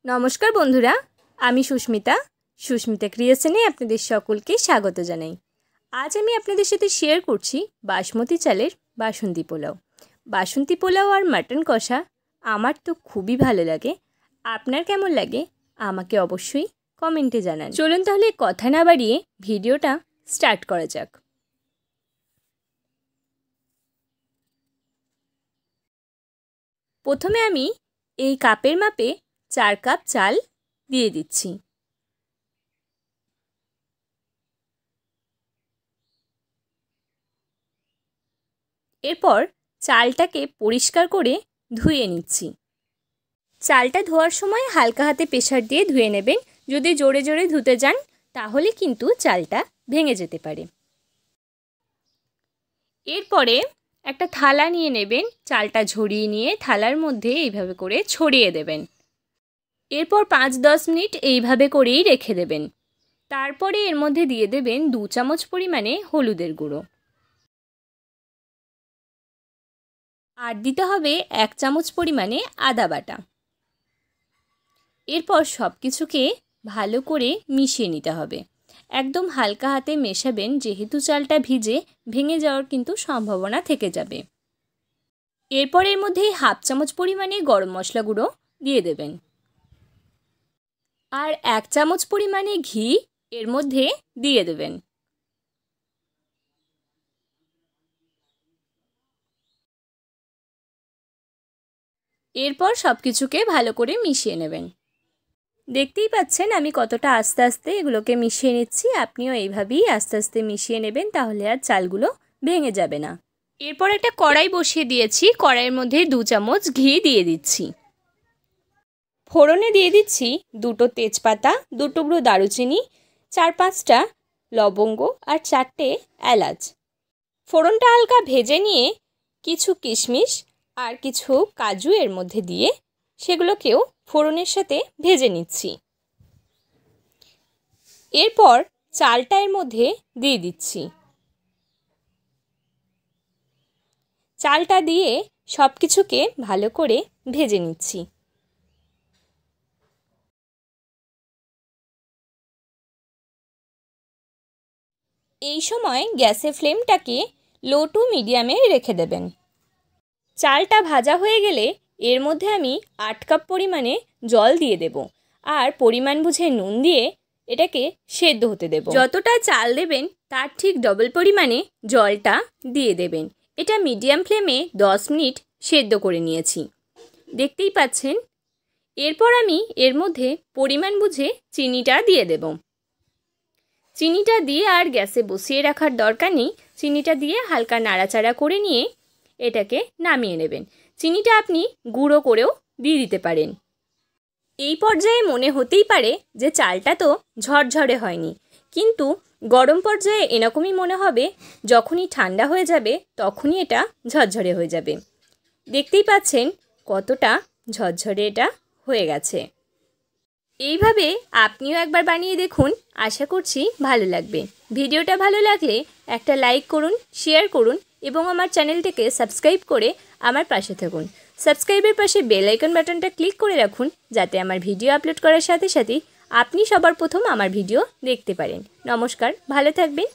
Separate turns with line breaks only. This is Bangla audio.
নমস্কার বন্ধুরা, আমি সুস্মিতা ক্রিয়েশনে আপনাদের সকলকে স্বাগত জানাই। আজ আমি আপনাদের সাথে শেয়ার করছি বাসমতি চালের বাসন্তী পোলাও। বাসন্তী পোলাও আর মাটন কষা আমার তো খুবই ভালো লাগে। আপনার কেমন লাগে আমাকে অবশ্যই কমেন্টে জানান। চলুন তাহলে কথা না বাড়িয়ে ভিডিওটা স্টার্ট করা যাক। প্রথমে আমি এই কাপের মাপে 4 কাপ চাল দিয়ে দিচ্ছি। এরপর চালটাকে পরিষ্কার করে ধুয়ে নিচ্ছি। চালটা ধোয়ার সময় হালকা হাতে প্রেসার দিয়ে ধুয়ে নেবেন। যদি জোরে জোরে ধুতে যান তাহলে কিন্তু চালটা ভেঙে যেতে পারে। এরপরে একটা থালা নিয়ে নেবেন, চালটা ঝরিয়ে নিয়ে থালার মধ্যে এইভাবে করে ছড়িয়ে দেবেন। এরপর 5-10 মিনিট এইভাবে করেই রেখে দেবেন। তারপরে এর মধ্যে দিয়ে দেবেন 2 চামচ পরিমাণে হলুদের গুঁড়ো, আর দিতে হবে 1 চামচ পরিমাণে আদা বাটা। এরপর সব কিছুকে ভালো করে মিশিয়ে নিতে হবে। একদম হালকা হাতে মেশাবেন, যেহেতু চালটা ভিজে ভেঙে যাওয়ার কিন্তু সম্ভাবনা থেকে যাবে। এরপর এর মধ্যে 1/2 চামচ পরিমাণে গরম মশলা গুঁড়ো দিয়ে দেবেন, আর 1 চামচ পরিমাণে ঘি এর মধ্যে দিয়ে দেবেন। এরপর সব কিছুকে ভালো করে মিশিয়ে নেবেন। দেখতেই পাচ্ছেন আমি কতটা আস্তে আস্তে এগুলোকে মিশিয়ে নিচ্ছি। আপনিও এইভাবেই আস্তে আস্তে মিশিয়ে নেবেন, তাহলে আর চালগুলো ভেঙে যাবে না। এরপর একটা কড়াই বসিয়ে দিয়েছি, কড়াইয়ের মধ্যে 2 চামচ ঘি দিয়ে দিচ্ছি। ফোড়নে দিয়ে দিচ্ছি 2টো তেজপাতা, 2 টুকরো দারুচিনি, 4-5টা লবঙ্গ আর 4টে এলাচ। ফোড়নটা হালকা ভেজে নিয়ে কিছু কিশমিশ আর কিছু কাজু এর মধ্যে দিয়ে সেগুলোকেও ফোড়নের সাথে ভেজে নিচ্ছি। এরপর চালটা এর মধ্যে দিয়ে দিচ্ছি। চালটা দিয়ে সব কিছুকে ভালো করে ভেজে নিচ্ছি। এই সময় গ্যাসের ফ্লেমটাকে লো টু মিডিয়ামে রেখে দেবেন। চালটা ভাজা হয়ে গেলে এর মধ্যে আমি 8 কাপ পরিমাণে জল দিয়ে দেব, আর পরিমাণ বুঝে নুন দিয়ে এটাকে সেদ্ধ হতে দেব। যতটা চাল দেবেন তার ঠিক ডবল পরিমাণে জলটা দিয়ে দেবেন। এটা মিডিয়াম ফ্লেমে 10 মিনিট সেদ্ধ করে নিয়েছি, দেখতেই পাচ্ছেন। এরপর আমি এর মধ্যে পরিমাণ বুঝে চিনিটা দিয়ে দেব। চিনিটা দিয়ে আর গ্যাসে বসিয়ে রাখার দরকার নেই। চিনিটা দিয়ে হালকা নাড়াচাড়া করে নিয়ে এটাকে নামিয়ে নেবেন। চিনিটা আপনি গুঁড়ো করেও দিয়ে দিতে পারেন। এই পর্যায়ে মনে হতেই পারে যে চালটা তো ঝরঝরে হয়নি, কিন্তু গরম পর্যায়ে এরকমই মনে হবে। যখনই ঠান্ডা হয়ে যাবে তখনই এটা ঝরঝরে হয়ে যাবে। দেখতেই পাচ্ছেন কতটা ঝরঝরে এটা হয়ে গেছে। এইভাবে আপনিও একবার বানিয়ে দেখুন, আশা করছি ভালো লাগবে। ভিডিওটা ভালো লাগলে একটা লাইক করুন, শেয়ার করুন এবং আমার চ্যানেলটিকে সাবস্ক্রাইব করে আমার পাশে থাকুন। সাবস্ক্রাইবের পাশে বেল আইকন বাটনটা ক্লিক করে রাখুন, যাতে আমার ভিডিও আপলোড করার সাথে সাথে আপনি সবার প্রথম আমার ভিডিও দেখতে পারেন। নমস্কার, ভালো থাকবেন।